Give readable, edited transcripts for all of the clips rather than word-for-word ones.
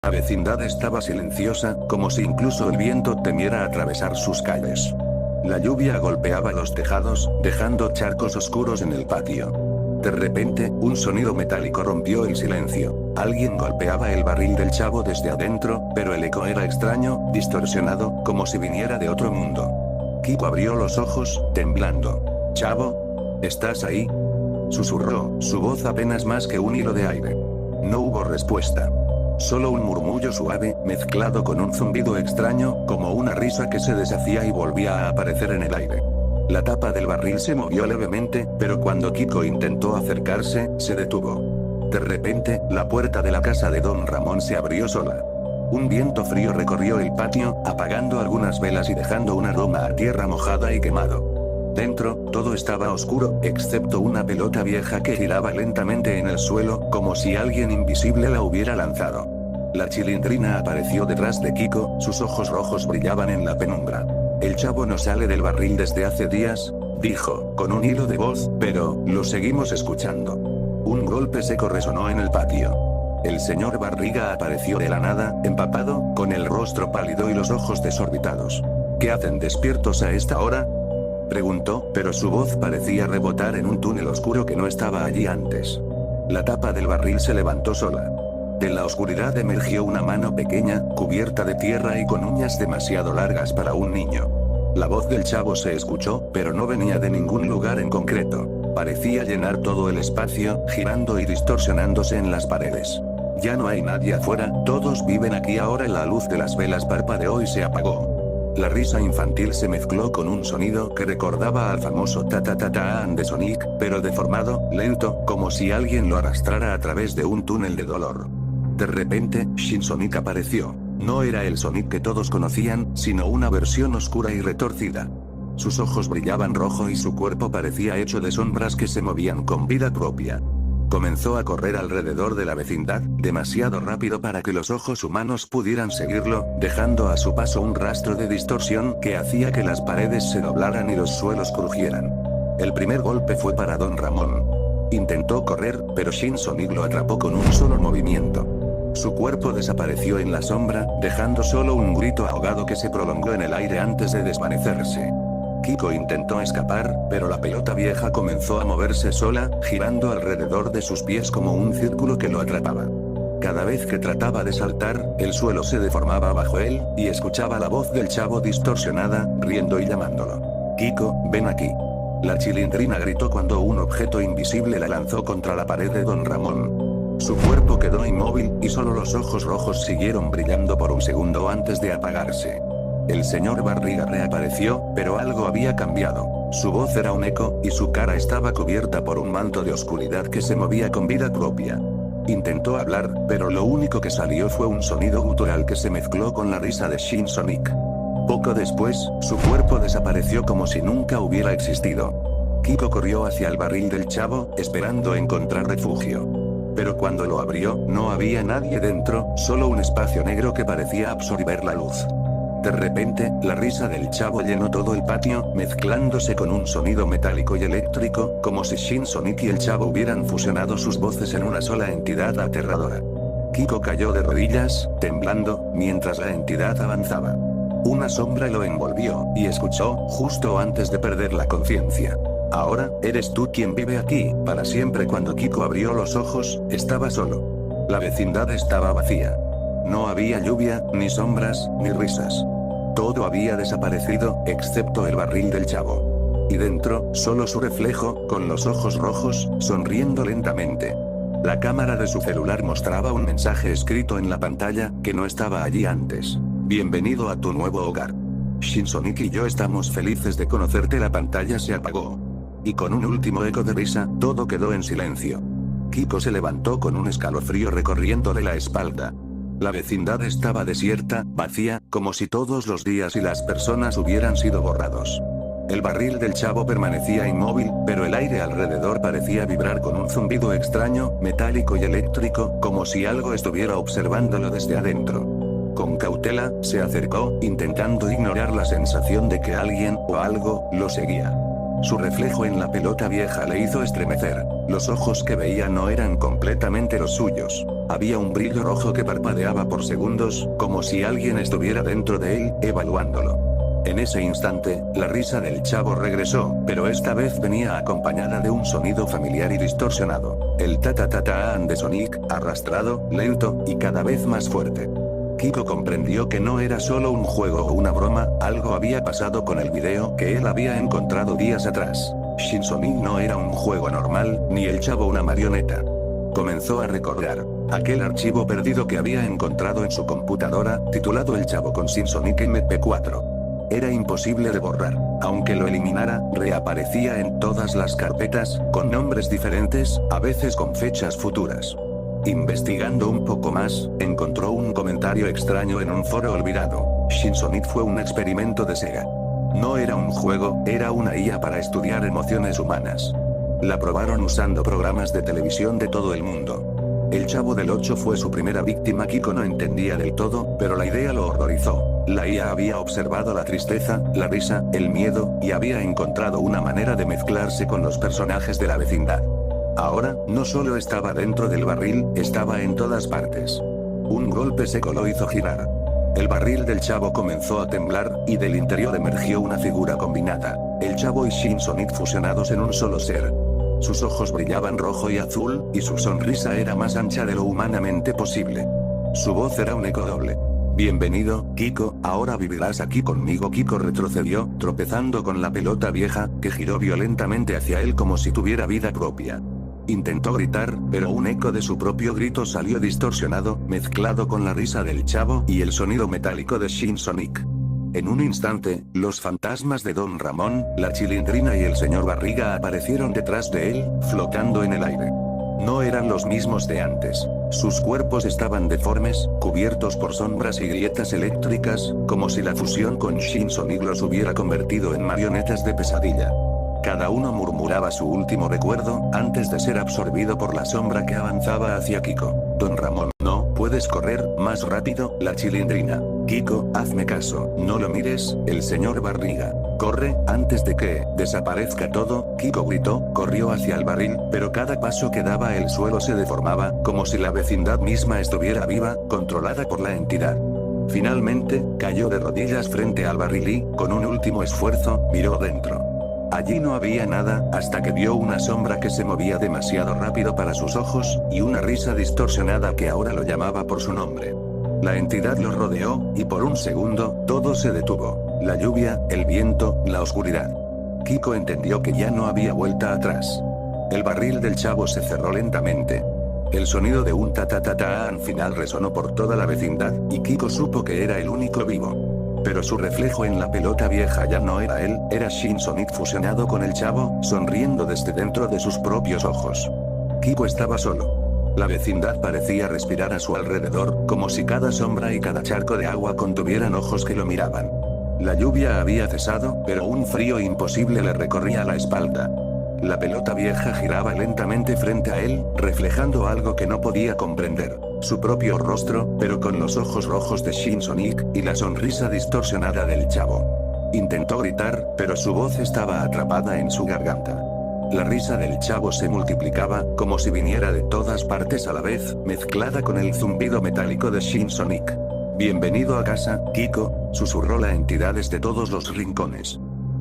La vecindad estaba silenciosa, como si incluso el viento temiera atravesar sus calles. La lluvia golpeaba los tejados, dejando charcos oscuros en el patio. De repente, un sonido metálico rompió el silencio. Alguien golpeaba el barril del chavo desde adentro, pero el eco era extraño, distorsionado, como si viniera de otro mundo. Kiko abrió los ojos, temblando. «Chavo, ¿estás ahí?», susurró, su voz apenas más que un hilo de aire. No hubo respuesta. Solo un murmullo suave, mezclado con un zumbido extraño, como una risa que se deshacía y volvía a aparecer en el aire. La tapa del barril se movió levemente, pero cuando Kiko intentó acercarse, se detuvo. De repente, la puerta de la casa de Don Ramón se abrió sola. Un viento frío recorrió el patio, apagando algunas velas y dejando un aroma a tierra mojada y quemado. Dentro, todo estaba oscuro, excepto una pelota vieja que giraba lentamente en el suelo, como si alguien invisible la hubiera lanzado. La Chilindrina apareció detrás de Kiko, sus ojos rojos brillaban en la penumbra. «El chavo no sale del barril desde hace días», dijo, con un hilo de voz, «pero, lo seguimos escuchando». Un golpe seco resonó en el patio. El señor Barriga apareció de la nada, empapado, con el rostro pálido y los ojos desorbitados. «¿Qué hacen despiertos a esta hora?», preguntó, pero su voz parecía rebotar en un túnel oscuro que no estaba allí antes. La tapa del barril se levantó sola. De la oscuridad emergió una mano pequeña, cubierta de tierra y con uñas demasiado largas para un niño. La voz del chavo se escuchó, pero no venía de ningún lugar en concreto. Parecía llenar todo el espacio, girando y distorsionándose en las paredes. «Ya no hay nadie afuera, todos viven aquí ahora». La luz de las velas parpadeó y se apagó. La risa infantil se mezcló con un sonido que recordaba al famoso ta-ta-ta-ta-an de Sonic, pero deformado, lento, como si alguien lo arrastrara a través de un túnel de dolor. De repente, Shin Sonic apareció. No era el Sonic que todos conocían, sino una versión oscura y retorcida. Sus ojos brillaban rojo y su cuerpo parecía hecho de sombras que se movían con vida propia. Comenzó a correr alrededor de la vecindad, demasiado rápido para que los ojos humanos pudieran seguirlo, dejando a su paso un rastro de distorsión que hacía que las paredes se doblaran y los suelos crujieran. El primer golpe fue para Don Ramón. Intentó correr, pero Shin Sonic lo atrapó con un solo movimiento. Su cuerpo desapareció en la sombra, dejando solo un grito ahogado que se prolongó en el aire antes de desvanecerse. Kiko intentó escapar, pero la pelota vieja comenzó a moverse sola, girando alrededor de sus pies como un círculo que lo atrapaba. Cada vez que trataba de saltar, el suelo se deformaba bajo él, y escuchaba la voz del chavo distorsionada, riendo y llamándolo. «Kiko, ven aquí». La Chilindrina gritó cuando un objeto invisible la lanzó contra la pared de Don Ramón. Su cuerpo quedó inmóvil, y solo los ojos rojos siguieron brillando por un segundo antes de apagarse. El señor Barriga reapareció, pero algo había cambiado. Su voz era un eco, y su cara estaba cubierta por un manto de oscuridad que se movía con vida propia. Intentó hablar, pero lo único que salió fue un sonido gutural que se mezcló con la risa de Shin Sonic. Poco después, su cuerpo desapareció como si nunca hubiera existido. Kiko corrió hacia el barril del chavo, esperando encontrar refugio. Pero cuando lo abrió, no había nadie dentro, solo un espacio negro que parecía absorber la luz. De repente, la risa del chavo llenó todo el patio, mezclándose con un sonido metálico y eléctrico, como si Shin Sonic y el chavo hubieran fusionado sus voces en una sola entidad aterradora. Kiko cayó de rodillas, temblando, mientras la entidad avanzaba. Una sombra lo envolvió, y escuchó, justo antes de perder la conciencia. «Ahora, eres tú quien vive aquí, para siempre». Cuando Kiko abrió los ojos, estaba solo. La vecindad estaba vacía. No había lluvia, ni sombras, ni risas. Todo había desaparecido, excepto el barril del chavo. Y dentro, solo su reflejo, con los ojos rojos, sonriendo lentamente. La cámara de su celular mostraba un mensaje escrito en la pantalla, que no estaba allí antes. «Bienvenido a tu nuevo hogar. Shin Sonic y yo estamos felices de conocerte». La pantalla se apagó. Y con un último eco de risa, todo quedó en silencio. Kiko se levantó con un escalofrío recorriéndole la espalda. La vecindad estaba desierta, vacía, como si todos los días y las personas hubieran sido borrados. El barril del chavo permanecía inmóvil, pero el aire alrededor parecía vibrar con un zumbido extraño, metálico y eléctrico, como si algo estuviera observándolo desde adentro. Con cautela, se acercó, intentando ignorar la sensación de que alguien, o algo, lo seguía. Su reflejo en la pelota vieja le hizo estremecer. Los ojos que veía no eran completamente los suyos. Había un brillo rojo que parpadeaba por segundos, como si alguien estuviera dentro de él, evaluándolo. En ese instante, la risa del chavo regresó, pero esta vez venía acompañada de un sonido familiar y distorsionado. El ta-ta-ta-ta-an de Sonic, arrastrado, lento, y cada vez más fuerte. Kiko comprendió que no era solo un juego o una broma, algo había pasado con el video que él había encontrado días atrás. Shin Sonic no era un juego normal, ni el chavo una marioneta. Comenzó a recordar aquel archivo perdido que había encontrado en su computadora, titulado El Chavo con Shin Sonic MP4. Era imposible de borrar. Aunque lo eliminara, reaparecía en todas las carpetas, con nombres diferentes, a veces con fechas futuras. Investigando un poco más, encontró un comentario extraño en un foro olvidado. Shin Sonic fue un experimento de Sega. No era un juego, era una IA para estudiar emociones humanas. La probaron usando programas de televisión de todo el mundo. El Chavo del 8 fue su primera víctima. Kiko no entendía del todo, pero la idea lo horrorizó. La IA había observado la tristeza, la risa, el miedo, y había encontrado una manera de mezclarse con los personajes de la vecindad. Ahora, no solo estaba dentro del barril, estaba en todas partes. Un golpe seco lo hizo girar. El barril del Chavo comenzó a temblar, y del interior emergió una figura combinada. El Chavo y Shin Sonic fusionados en un solo ser. Sus ojos brillaban rojo y azul, y su sonrisa era más ancha de lo humanamente posible. Su voz era un eco doble. Bienvenido, Kiko, ahora vivirás aquí conmigo. Kiko retrocedió, tropezando con la pelota vieja, que giró violentamente hacia él como si tuviera vida propia. Intentó gritar, pero un eco de su propio grito salió distorsionado, mezclado con la risa del Chavo y el sonido metálico de Shin Sonic. En un instante, los fantasmas de Don Ramón, la Chilindrina y el señor Barriga aparecieron detrás de él, flotando en el aire. No eran los mismos de antes. Sus cuerpos estaban deformes, cubiertos por sombras y grietas eléctricas, como si la fusión con Shin Sonic los hubiera convertido en marionetas de pesadilla. Cada uno murmuraba su último recuerdo, antes de ser absorbido por la sombra que avanzaba hacia Kiko. Don Ramón, no, puedes correr, más rápido, la Chilindrina. Kiko, hazme caso, no lo mires, el señor Barriga. Corre, antes de que desaparezca todo. Kiko gritó, corrió hacia el barril, pero cada paso que daba el suelo se deformaba, como si la vecindad misma estuviera viva, controlada por la entidad. Finalmente, cayó de rodillas frente al barril y, con un último esfuerzo, miró dentro. Allí no había nada, hasta que vio una sombra que se movía demasiado rápido para sus ojos, y una risa distorsionada que ahora lo llamaba por su nombre. La entidad lo rodeó, y por un segundo, todo se detuvo. La lluvia, el viento, la oscuridad. Kiko entendió que ya no había vuelta atrás. El barril del Chavo se cerró lentamente. El sonido de un ta-ta-ta-ta-an final resonó por toda la vecindad, y Kiko supo que era el único vivo. Pero su reflejo en la pelota vieja ya no era él, era Shin Sonic fusionado con el Chavo, sonriendo desde dentro de sus propios ojos. Kiko estaba solo. La vecindad parecía respirar a su alrededor, como si cada sombra y cada charco de agua contuvieran ojos que lo miraban. La lluvia había cesado, pero un frío imposible le recorría la espalda. La pelota vieja giraba lentamente frente a él, reflejando algo que no podía comprender. Su propio rostro, pero con los ojos rojos de Shin Sonic, y la sonrisa distorsionada del Chavo. Intentó gritar, pero su voz estaba atrapada en su garganta. La risa del Chavo se multiplicaba, como si viniera de todas partes a la vez, mezclada con el zumbido metálico de Shin Sonic. Bienvenido a casa, Kiko, susurró la entidad desde todos los rincones.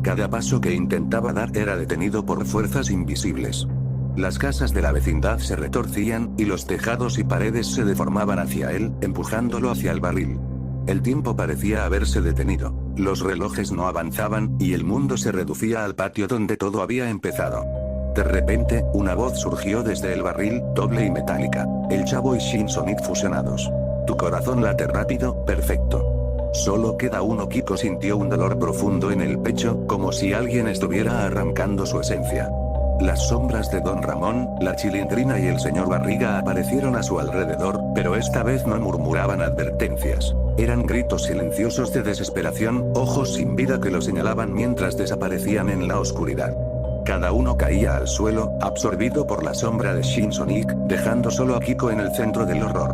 Cada paso que intentaba dar era detenido por fuerzas invisibles. Las casas de la vecindad se retorcían, y los tejados y paredes se deformaban hacia él, empujándolo hacia el barril. El tiempo parecía haberse detenido. Los relojes no avanzaban, y el mundo se reducía al patio donde todo había empezado. De repente, una voz surgió desde el barril, doble y metálica. El Chavo y Shin Sonic fusionados. Tu corazón late rápido, perfecto. Solo queda uno. Kiko sintió un dolor profundo en el pecho, como si alguien estuviera arrancando su esencia. Las sombras de Don Ramón, la Chilindrina y el señor Barriga aparecieron a su alrededor, pero esta vez no murmuraban advertencias. Eran gritos silenciosos de desesperación, ojos sin vida que lo señalaban mientras desaparecían en la oscuridad. Cada uno caía al suelo, absorbido por la sombra de Shin Sonic, dejando solo a Kiko en el centro del horror.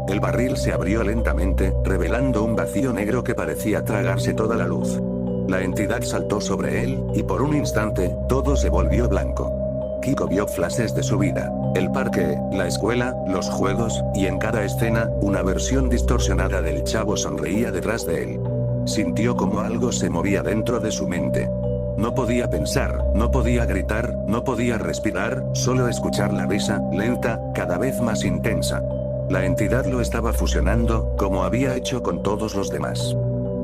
El barril se abrió lentamente, revelando un vacío negro que parecía tragarse toda la luz. La entidad saltó sobre él, y por un instante, todo se volvió blanco. Kiko vio flashes de su vida. El parque, la escuela, los juegos, y en cada escena, una versión distorsionada del chavo sonreía detrás de él. Sintió como algo se movía dentro de su mente. No podía pensar, no podía gritar, no podía respirar, solo escuchar la risa, lenta, cada vez más intensa. La entidad lo estaba fusionando, como había hecho con todos los demás.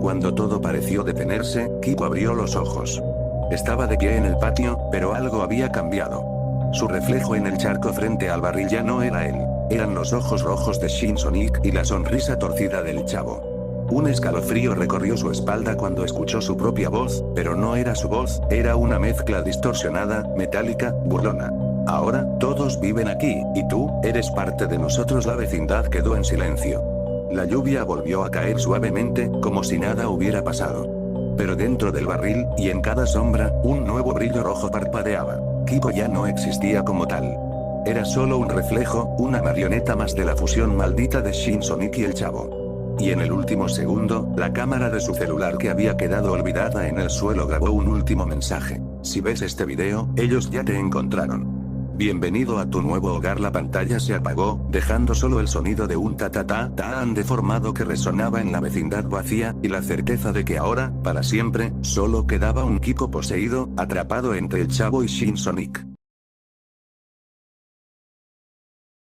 Cuando todo pareció detenerse, Kipo abrió los ojos. Estaba de pie en el patio, pero algo había cambiado. Su reflejo en el charco frente al barril ya no era él. Eran los ojos rojos de Shin Sonic y la sonrisa torcida del chavo. Un escalofrío recorrió su espalda cuando escuchó su propia voz, pero no era su voz, era una mezcla distorsionada, metálica, burlona. Ahora, todos viven aquí, y tú, eres parte de nosotros. La vecindad quedó en silencio. La lluvia volvió a caer suavemente, como si nada hubiera pasado. Pero dentro del barril, y en cada sombra, un nuevo brillo rojo parpadeaba. Kipo ya no existía como tal. Era solo un reflejo, una marioneta más de la fusión maldita de Shin Sonic y el chavo. Y en el último segundo, la cámara de su celular que había quedado olvidada en el suelo grabó un último mensaje. Si ves este video, ellos ya te encontraron. Bienvenido a tu nuevo hogar. La pantalla se apagó, dejando solo el sonido de un ta-ta-ta tan deformado que resonaba en la vecindad vacía, y la certeza de que ahora, para siempre, solo quedaba un Kipo poseído, atrapado entre el chavo y Shin Sonic.